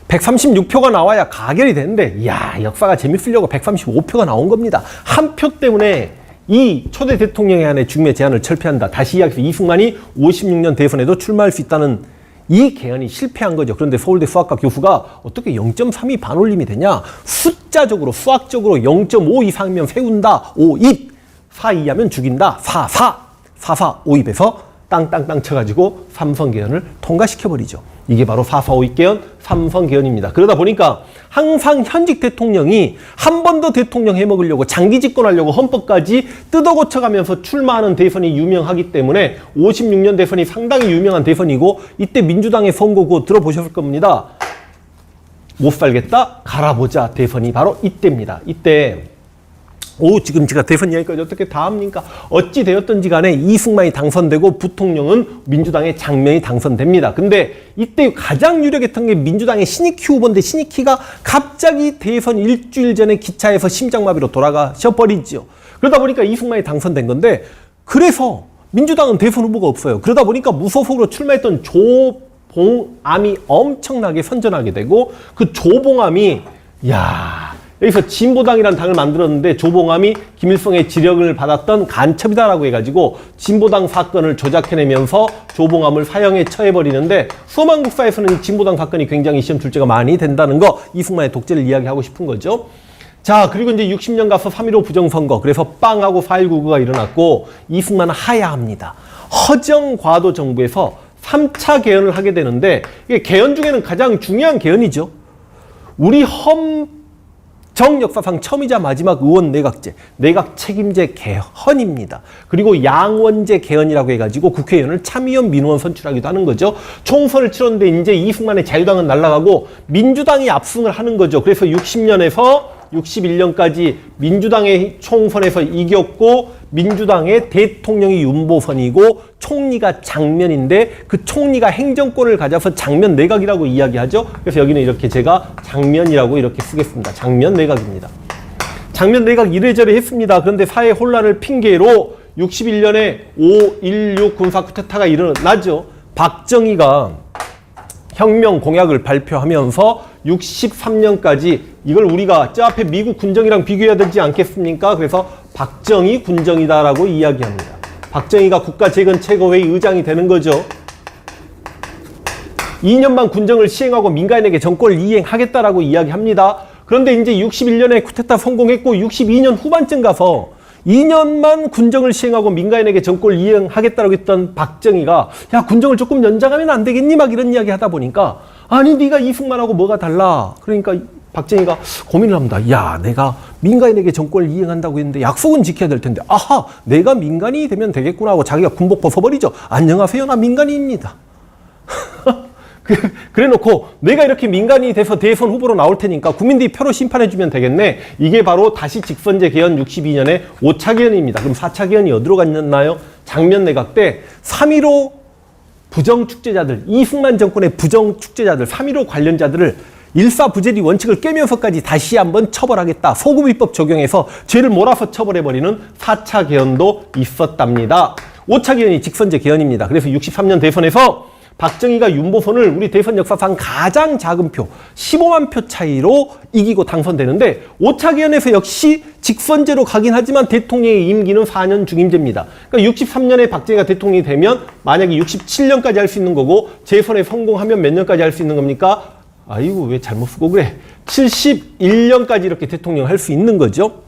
136표가 나와야 가결이 되는데, 이야, 역사가 재밌으려고 135표가 나온 겁니다. 한 표 때문에 이 초대 대통령에 한해 중임의 제한을 철폐한다. 다시 이야기해서 이승만이 56년 대선에도 출마할 수 있다는 이 개헌이 실패한 거죠. 그런데 서울대 수학과 교수가 어떻게 0.3이 반올림이 되냐? 숫자적으로, 수학적으로 0.5 이상이면 세운다. 5입. 4 이하면 죽인다. 4 5입에서 땅땅땅 쳐가지고 삼선 개헌을 통과시켜버리죠. 이게 바로 4.4.5입 개헌, 삼선 개헌입니다. 그러다 보니까 항상 현직 대통령이 한 번 더 대통령 해먹으려고 장기 집권하려고 헌법까지 뜯어 고쳐가면서 출마하는 대선이 유명하기 때문에 56년 대선이 상당히 유명한 대선이고, 이때 민주당의 선거 그거 들어보셨을 겁니다. 못 살겠다, 갈아보자 대선이 바로 이때입니다. 이때 지금 제가 대선 이야기까지 어떻게 다 합니까? 어찌 되었든지 간에 이승만이 당선되고 부통령은 민주당의 장면이 당선됩니다. 근데 이때 가장 유력했던 게 민주당의 신익희 후보인데 신익희가 갑자기 대선 일주일 전에 기차에서 심장마비로 돌아가셔버리죠. 그러다 보니까 이승만이 당선된 건데, 그래서 민주당은 대선 후보가 없어요. 그러다 보니까 무소속으로 출마했던 조봉암이 엄청나게 선전하게 되고, 그 조봉암이 여기서 진보당이라는 당을 만들었는데 조봉암이 김일성의 지령을 받았던 간첩이다라고 해가지고 진보당 사건을 조작해내면서 조봉암을 사형에 처해버리는데, 수험한국사에서는 진보당 사건이 굉장히 시험 출제가 많이 된다는 거, 이승만의 독재를 이야기하고 싶은 거죠. 자, 그리고 이제 60년 가서 3.15 부정선거, 그래서 빵하고 4.19가 일어났고 이승만은 하야합니다. 허정과도 정부에서 3차 개헌을 하게 되는데, 이게 개헌 중에는 가장 중요한 개헌이죠. 우리 역사상 처음이자 마지막 의원 내각제, 내각 책임제 개헌입니다. 그리고 양원제 개헌이라고 해가지고 국회의원을 참의원, 민의원 선출하기도 하는 거죠. 총선을 치렀는데 이제 이승만의 자유당은 날아가고 민주당이 압승을 하는 거죠. 그래서 60년에서 61년까지 민주당의 총선에서 이겼고, 민주당의 대통령이 윤보선이고 총리가 장면인데, 그 총리가 행정권을 가져서 장면 내각이라고 이야기하죠. 그래서 여기는 이렇게 제가 장면이라고 이렇게 쓰겠습니다. 장면 내각입니다. 장면 내각 이래저래 했습니다. 그런데 사회 혼란을 핑계로 61년에 5.16 군사 쿠데타가 일어나죠. 박정희가 혁명 공약을 발표하면서 63년까지 이걸 우리가 저 앞에 미국 군정이랑 비교해야 되지 않겠습니까? 그래서 박정희 군정이다라고 이야기합니다. 박정희가 국가재건 최고회의 의장이 되는 거죠. 2년만 군정을 시행하고 민간인에게 정권을 이행하겠다라고 이야기합니다. 그런데 이제 61년에 쿠데타 성공했고 62년 후반쯤 가서 2년만 군정을 시행하고 민간인에게 정권을 이행하겠다라고 했던 박정희가 군정을 조금 연장하면 안 되겠니? 막 이런 이야기 하다 보니까, 아니 네가 이승만하고 뭐가 달라? 그러니까 박정희가 고민을 합니다. 내가 민간인에게 정권을 이행한다고 했는데 약속은 지켜야 될 텐데, 아하, 내가 민간인이 되면 되겠구나 하고 자기가 군복 벗어버리죠. 안녕하세요, 나 민간인입니다. 그래 놓고 내가 이렇게 민간인이 돼서 대선 후보로 나올 테니까 국민들이 표로 심판해주면 되겠네. 이게 바로 다시 직선제 개헌 62년의 5차 개헌입니다. 그럼 4차 개헌이 어디로 갔나요? 장면 내각 때 3.15 부정축제자들, 이승만 정권의 부정축제자들, 3.15 관련자들을 일사부재리 원칙을 깨면서까지 다시 한번 처벌하겠다. 소급입법 적용해서 죄를 몰아서 처벌해버리는 4차 개헌도 있었답니다. 5차 개헌이 직선제 개헌입니다. 그래서 63년 대선에서 박정희가 윤보선을 우리 대선 역사상 가장 작은 표 15만 표 차이로 이기고 당선되는데, 5차 개헌에서 역시 직선제로 가긴 하지만 대통령의 임기는 4년 중임제입니다. 그러니까 63년에 박정희가 대통령이 되면 만약에 67년까지 할 수 있는 거고, 재선에 성공하면 몇 년까지 할 수 있는 겁니까? 아이고, 왜 잘못 쓰고 그래. 71년까지 이렇게 대통령 할 수 있는 거죠.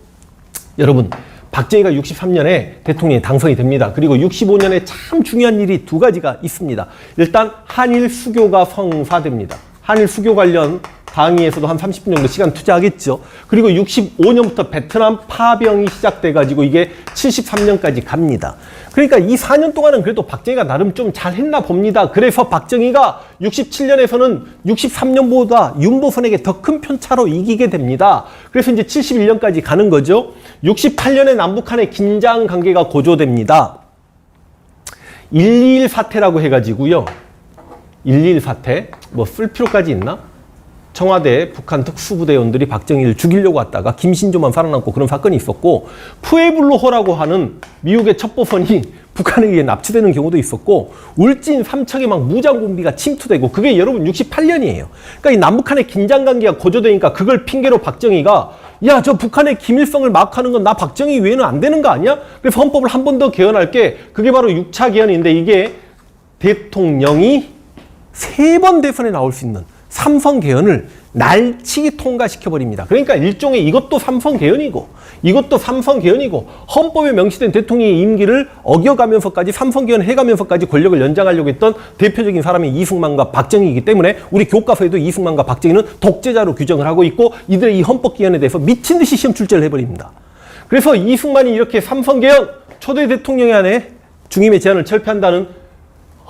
여러분, 박정희가 63년에 대통령이 당선이 됩니다. 그리고 65년에 참 중요한 일이 두 가지가 있습니다. 일단 한일 수교가 성사됩니다. 한일 수교 관련 방위에서도 한 30분 정도 시간 투자하겠죠. 그리고 65년부터 베트남 파병이 시작돼가지고 이게 73년까지 갑니다. 그러니까 이 4년 동안은 그래도 박정희가 나름 좀 잘했나 봅니다. 그래서 박정희가 67년에서는 63년보다 윤보선에게 더 큰 편차로 이기게 됩니다. 그래서 이제 71년까지 가는 거죠. 68년에 남북한의 긴장 관계가 고조됩니다. 1.21 사태라고 해가지고요. 1.21 사태 뭐 쓸 필요까지 있나? 청와대 북한 특수부대원들이 박정희를 죽이려고 왔다가 김신조만 살아남고 그런 사건이 있었고, 푸에블로호라고 하는 미국의 첩보선이 북한에 의해 납치되는 경우도 있었고, 울진 삼척에 막 무장공비가 침투되고, 그게 여러분 68년이에요. 그러니까 이 남북한의 긴장관계가 고조되니까 그걸 핑계로 박정희가 야, 저 북한의 김일성을 막하는 건 나 박정희 외에는 안 되는 거 아니야? 그래서 헌법을 한 번 더 개헌할게. 그게 바로 6차 개헌인데, 이게 대통령이 3번 대선에 나올 수 있는 삼선 개헌을 날치기 통과시켜버립니다. 그러니까 일종의 이것도 삼선 개헌이고 이것도 삼선 개헌이고, 헌법에 명시된 대통령의 임기를 어겨가면서까지 삼선 개헌 해가면서까지 권력을 연장하려고 했던 대표적인 사람이 이승만과 박정희이기 때문에 우리 교과서에도 이승만과 박정희는 독재자로 규정을 하고 있고, 이들의 이 헌법 개헌에 대해서 미친 듯이 시험 출제를 해버립니다. 그래서 이승만이 이렇게 삼선 개헌 초대 대통령이 안에 중임의 제안을 철폐한다는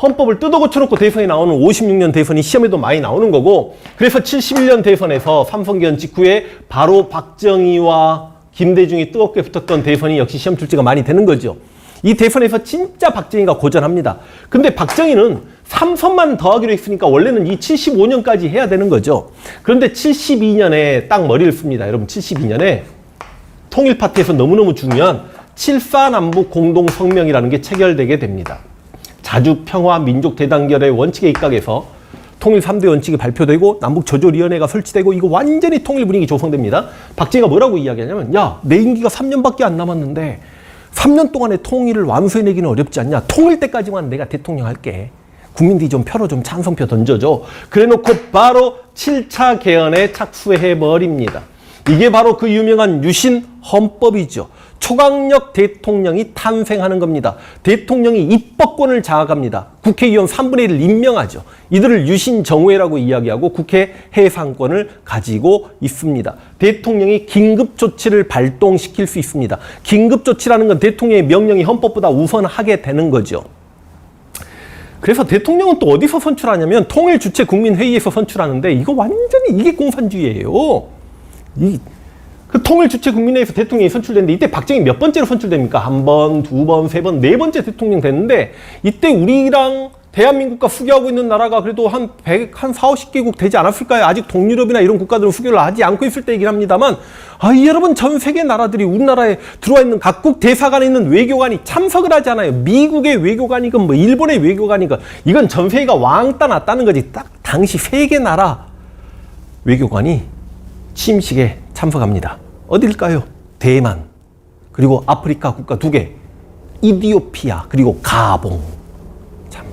헌법을 뜯어 고쳐놓고 대선에 나오는 56년 대선이 시험에도 많이 나오는 거고, 그래서 71년 대선에서 삼선개헌 직후에 바로 박정희와 김대중이 뜨겁게 붙었던 대선이 역시 시험 출제가 많이 되는 거죠. 이 대선에서 진짜 박정희가 고전합니다. 근데 박정희는 3선만 더하기로 했으니까 원래는 이 75년까지 해야 되는 거죠. 그런데 72년에 딱 머리를 씁니다. 여러분, 72년에 통일 파트에서 너무너무 중요한 7.4 남북 공동성명이라는 게 체결되게 됩니다. 자주 평화 민족 대단결의 원칙에 입각해서 통일 3대 원칙이 발표되고 남북조조위원회가 설치되고, 이거 완전히 통일 분위기 조성됩니다. 박정희가 뭐라고 이야기하냐면, 야, 내 임기가 3년밖에 안 남았는데 3년 동안에 통일을 완수해내기는 어렵지 않냐. 통일 때까지만 내가 대통령 할게. 국민들이 좀 표로 좀 찬성표 던져줘. 그래놓고 바로 7차 개헌에 착수해버립니다. 이게 바로 그 유명한 유신 헌법이죠. 초강력 대통령이 탄생하는 겁니다. 대통령이 입법권을 장악합니다. 국회의원 3분의 1을 임명하죠. 이들을 유신정회라고 이야기하고 국회 해상권을 가지고 있습니다. 대통령이 긴급조치를 발동시킬 수 있습니다. 긴급조치라는 건 대통령의 명령이 헌법보다 우선하게 되는 거죠. 그래서 대통령은 또 어디서 선출하냐면 통일주체국민회의에서 선출하는데, 이거 완전히 이게 공산주의예요. 그 통일주체국민회의에서 대통령이 선출됐는데, 이때 박정희 몇 번째로 선출됩니까? 한 번, 두 번, 세 번, 네 번째 대통령 됐는데, 이때 우리랑 대한민국과 수교하고 있는 나라가 그래도 한 4, 50개국 되지 않았을까요? 아직 동유럽이나 이런 국가들은 수교를 하지 않고 있을 때이긴 합니다만, 여러분, 전 세계 나라들이 우리나라에 들어와 있는 각국 대사관에 있는 외교관이 참석을 하지 않아요. 미국의 외교관이건 뭐 일본의 외교관이건, 이건 전 세계가 왕따 났다는 거지. 딱 당시 세계 나라 외교관이 취임식에 참석합니다. 어딜까요? 대만, 그리고 아프리카 국가 2개, 이디오피아, 그리고 가봉. 참.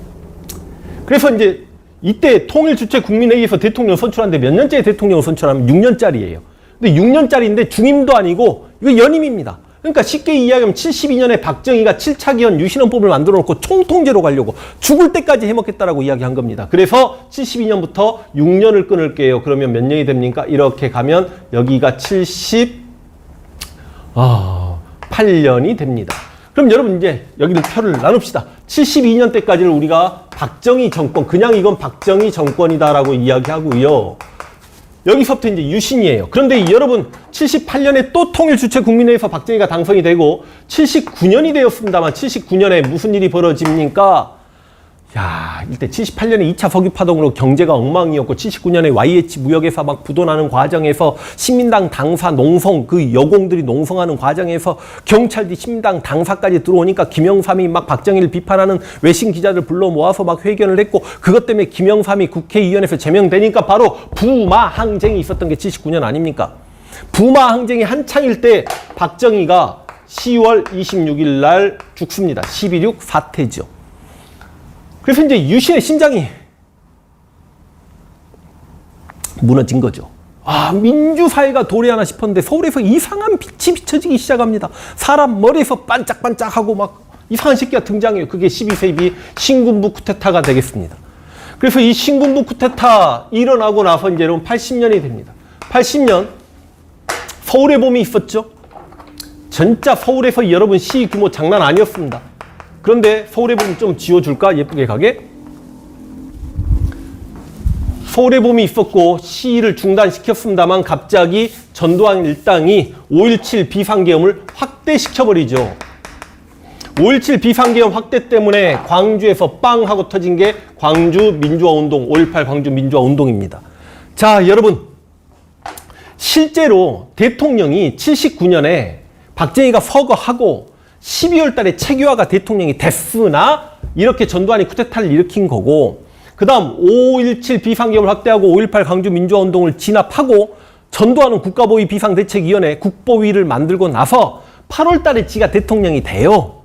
그래서 이제 이때 통일주체국민회의에서 대통령 선출하는데 몇 년째 대통령을 선출하면 6년짜리예요. 근데 6년짜리인데 중임도 아니고 이거 연임입니다. 그러니까 쉽게 이야기하면 72년에 박정희가 7차 기원 유신헌법을 만들어 놓고 총통제로 가려고 죽을 때까지 해먹겠다라고 이야기한 겁니다. 그래서 72년부터 6년을 끊을게요. 그러면 몇 년이 됩니까? 이렇게 가면 여기가 78년이 됩니다. 그럼 여러분, 이제 여기를 표를 나눕시다. 72년 때까지를 우리가 박정희 정권, 그냥 이건 박정희 정권이다라고 이야기하고요. 여기서부터 이제 유신이에요. 그런데 여러분, 78년에 또 통일주체국민회의에서 박정희가 당선이 되고 79년이 되었습니다만, 79년에 무슨 일이 벌어집니까? 야, 이때 78년에 2차 석유파동으로 경제가 엉망이었고, 79년에 YH 무역에서 막 부도나는 과정에서 신민당 당사 농성, 그 여공들이 농성하는 과정에서 경찰들이 신민당 당사까지 들어오니까 김영삼이 막 박정희를 비판하는 외신 기자들 불러 모아서 막 회견을 했고, 그것 때문에 김영삼이 국회의원에서 제명되니까 바로 부마 항쟁이 있었던 게 79년 아닙니까? 부마 항쟁이 한창일 때 박정희가 10월 26일 날 죽습니다. 12.6 사태죠. 그래서 이제 유신의 심장이 무너진 거죠. 민주사회가 도래하나 싶었는데 서울에서 이상한 빛이 비춰지기 시작합니다. 사람 머리에서 반짝반짝하고 막 이상한 새끼가 등장해요. 그게 12세기 신군부 쿠데타가 되겠습니다. 그래서 이 신군부 쿠데타 일어나고 나서 이제 여러분 80년이 됩니다. 80년 서울의 봄이 있었죠. 진짜 서울에서 여러분 시 규모 장난 아니었습니다. 그런데 서울의 봄 좀 지워줄까? 예쁘게 가게. 서울의 봄이 있었고 시위를 중단시켰습니다만 갑자기 전두환 일당이 5.17 비상계엄을 확대시켜버리죠. 5.17 비상계엄 확대 때문에 광주에서 빵 하고 터진 게 광주 민주화운동, 5.18 광주 민주화운동입니다. 자, 여러분 실제로 대통령이 79년에 박정희가 서거하고 12월 달에 최규하가 대통령이 됐으나 이렇게 전두환이 쿠데타를 일으킨 거고, 그 다음 5.17 비상계엄을 확대하고 5.18 광주 민주화운동을 진압하고 전두환은 국가보위 비상대책위원회 국보위를 만들고 나서 8월 달에 지가 대통령이 돼요.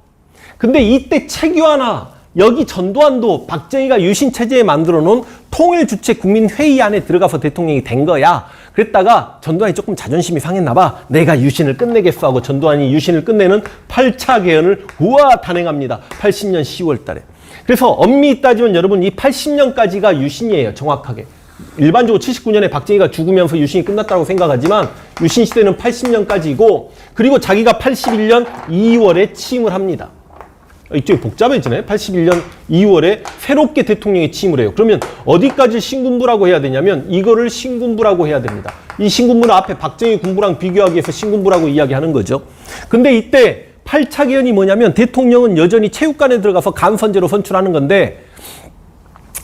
근데 이때 최규하나 여기 전두환도 박정희가 유신체제에 만들어 놓은 통일주체국민회의 안에 들어가서 대통령이 된 거야. 그랬다가 전두환이 조금 자존심이 상했나 봐. 내가 유신을 끝내겠어 하고 전두환이 유신을 끝내는 8차 개헌을 단행합니다. 80년 10월 달에. 그래서 엄밀히 따지면 여러분 이 80년까지가 유신이에요. 정확하게. 일반적으로 79년에 박정희가 죽으면서 유신이 끝났다고 생각하지만 유신 시대는 80년까지고, 그리고 자기가 81년 2월에 취임을 합니다. 이쪽이 복잡해지네. 81년 2월에 새롭게 대통령이 취임을 해요. 그러면 어디까지 신군부라고 해야 되냐면 이거를 신군부라고 해야 됩니다. 이 신군부는 앞에 박정희 군부랑 비교하기 위해서 신군부라고 이야기하는 거죠. 근데 이때 8차 개헌이 뭐냐면 대통령은 여전히 체육관에 들어가서 간선제로 선출하는 건데,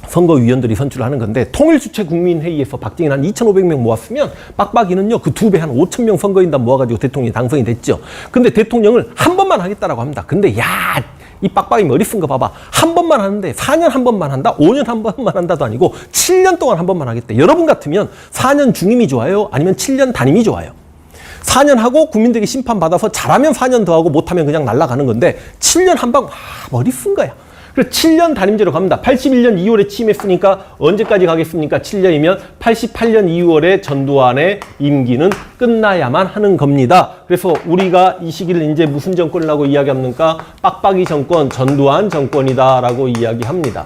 선거위원들이 선출하는 건데, 통일주체국민회의에서 박정희는 한 2,500명 모았으면 빡빡이는요 그 2배 한 5,000명 선거인단 모아가지고 대통령이 당선이 됐죠. 근데 대통령을 한 번만 하겠다라고 합니다. 근데 이 빡빡이 머리 쓴 거 봐봐. 한 번만 하는데 4년 한 번만 한다? 5년 한 번만 한다도 아니고 7년 동안 한 번만 하겠대. 여러분 같으면 4년 중임이 좋아요? 아니면 7년 단임이 좋아요? 4년 하고 국민들에게 심판받아서 잘하면 4년 더 하고 못하면 그냥 날아가는 건데 7년 한 방 머리 쓴 거야. 그래서 7년 단임제로 갑니다. 81년 2월에 취임했으니까 언제까지 가겠습니까? 7년이면 88년 2월에 전두환의 임기는 끝나야만 하는 겁니다. 그래서 우리가 이 시기를 이제 무슨 정권이라고 이야기합니까? 빡빡이 정권, 전두환 정권이다라고 이야기합니다.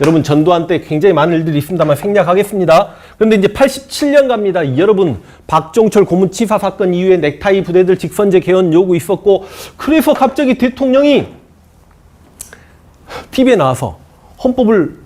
여러분 전두환 때 굉장히 많은 일들이 있습니다만 생략하겠습니다. 그런데 이제 87년 갑니다. 여러분 박종철 고문치사 사건 이후에 넥타이 부대들 직선제 개헌 요구 있었고, 그래서 갑자기 대통령이 TV에 나와서 헌법을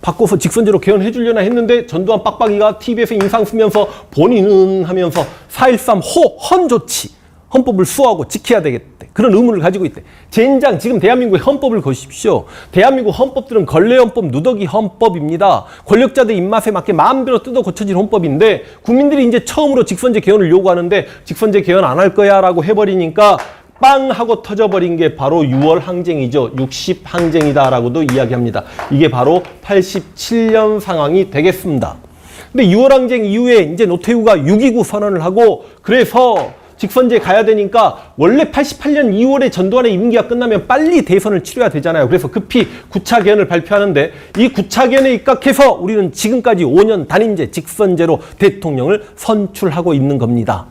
바꿔서 직선제로 개헌해 주려나 했는데 전두환 빡빡이가 TV에서 인상 쓰면서 본인은 하면서 4.13 헌조치, 헌법을 수호하고 지켜야 되겠대. 그런 의무를 가지고 있대. 젠장, 지금 대한민국의 헌법을 보십시오. 대한민국 헌법들은 걸레헌법, 누더기 헌법입니다. 권력자들 입맛에 맞게 마음대로 뜯어 고쳐진 헌법인데 국민들이 이제 처음으로 직선제 개헌을 요구하는데 직선제 개헌 안 할 거야 라고 해버리니까 빵 하고 터져버린 게 바로 6월 항쟁이죠. 60 항쟁이다라고도 이야기합니다. 이게 바로 87년 상황이 되겠습니다. 근데 6월 항쟁 이후에 이제 노태우가 6.29 선언을 하고, 그래서 직선제 가야 되니까 원래 88년 2월에 전두환의 임기가 끝나면 빨리 대선을 치러야 되잖아요. 그래서 급히 9차 개헌을 발표하는데 이 9차 개헌에 입각해서 우리는 지금까지 5년 단임제 직선제로 대통령을 선출하고 있는 겁니다.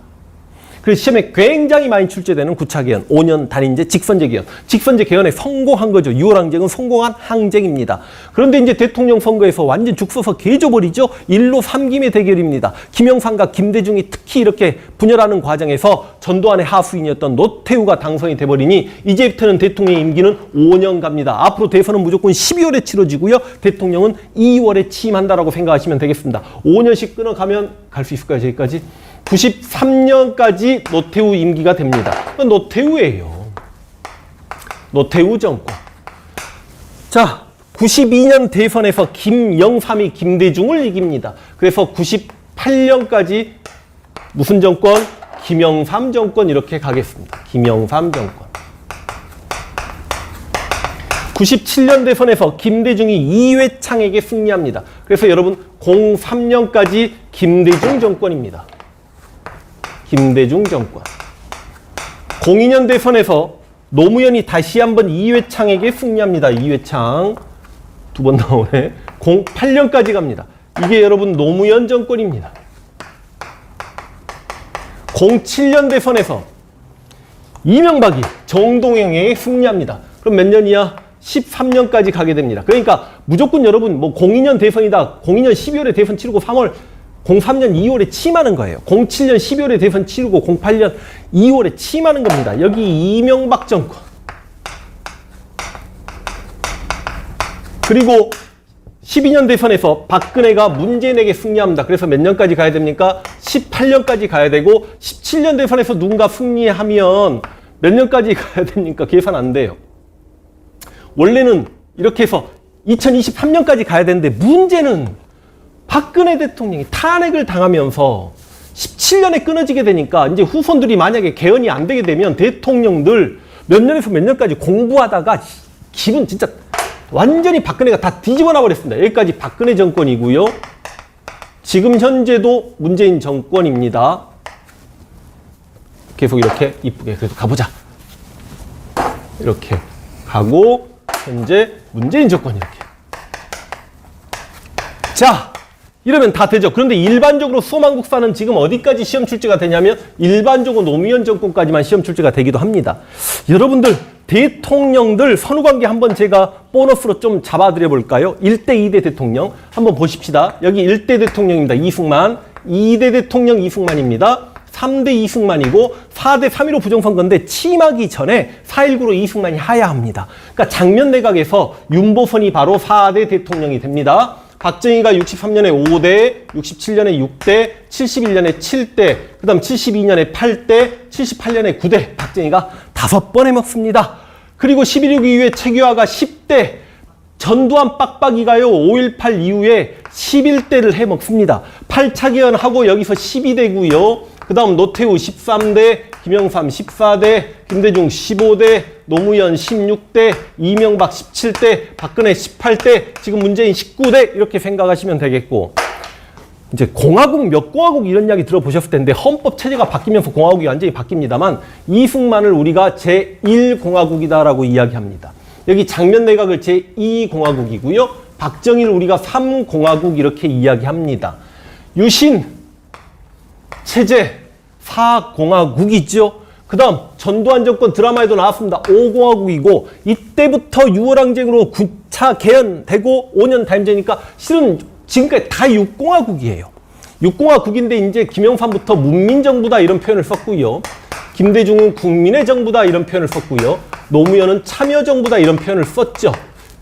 그래서 시험에 굉장히 많이 출제되는 9차 개헌, 5년 단임제 직선제 개헌. 직선제 개헌에 성공한 거죠. 6월 항쟁은 성공한 항쟁입니다. 그런데 이제 대통령 선거에서 완전 죽 서서 개줘버리죠. 1로 3김의 대결입니다. 김영삼과 김대중이 특히 이렇게 분열하는 과정에서 전두환의 하수인이었던 노태우가 당선이 돼버리니 이제부터는 대통령 임기는 5년 갑니다. 앞으로 대선은 무조건 12월에 치러지고요. 대통령은 2월에 취임한다라고 생각하시면 되겠습니다. 5년씩 끊어가면 갈 수 있을까요? 저기까지? 93년까지 노태우 임기가 됩니다. 노태우예요. 노태우 정권. 자, 92년 대선에서 김영삼이 김대중을 이깁니다. 그래서 98년까지 무슨 정권? 김영삼 정권 이렇게 가겠습니다. 김영삼 정권. 97년 대선에서 김대중이 이회창에게 승리합니다. 그래서 여러분 03년까지 김대중 정권입니다. 김대중 정권. 02년 대선에서 노무현이 다시 한번 이회창에게 승리합니다. 이회창. 2번 나오네. 08년까지 갑니다. 이게 여러분 노무현 정권입니다. 07년 대선에서 이명박이 정동영에게 승리합니다. 그럼 몇 년이야? 13년까지 가게 됩니다. 그러니까 무조건 여러분 뭐 02년 대선이다. 02년 12월에 대선 치르고 03년 2월에 취임하는 거예요. 07년 12월에 대선 치르고 08년 2월에 취임하는 겁니다. 여기 이명박 정권. 그리고 12년 대선에서 박근혜가 문재인에게 승리합니다. 그래서 몇 년까지 가야 됩니까? 18년까지 가야 되고 17년 대선에서 누군가 승리하면 몇 년까지 가야 됩니까? 계산 안 돼요. 원래는 이렇게 해서 2023년까지 가야 되는데 문제는 박근혜 대통령이 탄핵을 당하면서 17년에 끊어지게 되니까 이제 후손들이 만약에 개헌이 안 되게 되면 대통령들 몇 년에서 몇 년까지 공부하다가 기분 진짜 완전히 박근혜가 다 뒤집어 놔버렸습니다. 여기까지 박근혜 정권이고요. 지금 현재도 문재인 정권입니다. 계속 이렇게 이쁘게 그래도 가보자. 이렇게 가고 현재 문재인 정권 이렇게. 자, 이러면 다 되죠. 그런데 일반적으로 수험한국사는 지금 어디까지 시험 출제가 되냐면 일반적으로 노무현 정권까지만 시험 출제가 되기도 합니다. 여러분들 대통령들 선후관계 한번 제가 보너스로 좀 잡아드려 볼까요? 1대 2대 대통령 한번 보십시다. 여기 1대 대통령입니다. 이승만. 2대 대통령 이승만입니다. 3대 이승만이고 4대 3.15 부정선거인데 취임하기 전에 4.19로 이승만이 하야합니다. 그러니까 장면 내각에서 윤보선이 바로 4대 대통령이 됩니다. 박정희가 63년에 5대, 67년에 6대, 71년에 7대, 그 다음 72년에 8대, 78년에 9대, 박정희가 5번 해먹습니다. 그리고 11.6 이후에 최규하가 10대, 전두환 빡빡이가요, 5.18 이후에 11대를 해먹습니다. 8차 개헌하고 여기서 12대고요. 그 다음 노태우 13대, 김영삼 14대, 김대중 15대, 노무현 16대, 이명박 17대, 박근혜 18대, 지금 문재인 19대 이렇게 생각하시면 되겠고 이제 공화국 몇 공화국 이런 이야기 들어보셨을 텐데 헌법 체제가 바뀌면서 공화국이 완전히 바뀝니다만 이승만을 우리가 제1공화국이다라고 이야기합니다. 여기 장면 내각을 제2공화국이고요. 박정희를 우리가 3공화국 이렇게 이야기합니다. 유신 체제 4공화국이죠. 그 다음 전두환 정권 드라마에도 나왔습니다. 5공화국이고 이때부터 6월항쟁으로 9차 개헌되고 5년 단임제니까 실은 지금까지 다 6공화국이에요. 6공화국인데 이제 김영삼부터 문민정부다 이런 표현을 썼고요. 김대중은 국민의 정부다 이런 표현을 썼고요. 노무현은 참여정부다 이런 표현을 썼죠.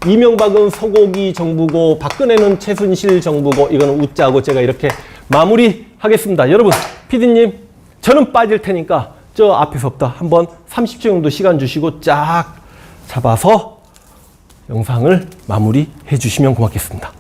이명박은 소고기 정부고 박근혜는 최순실 정부고 이거는 웃자고 제가 이렇게 마무리하겠습니다. 여러분 PD님 저는 빠질 테니까 저 앞에서부터 한번 30초 정도 시간 주시고 쫙 잡아서 영상을 마무리해 주시면 고맙겠습니다.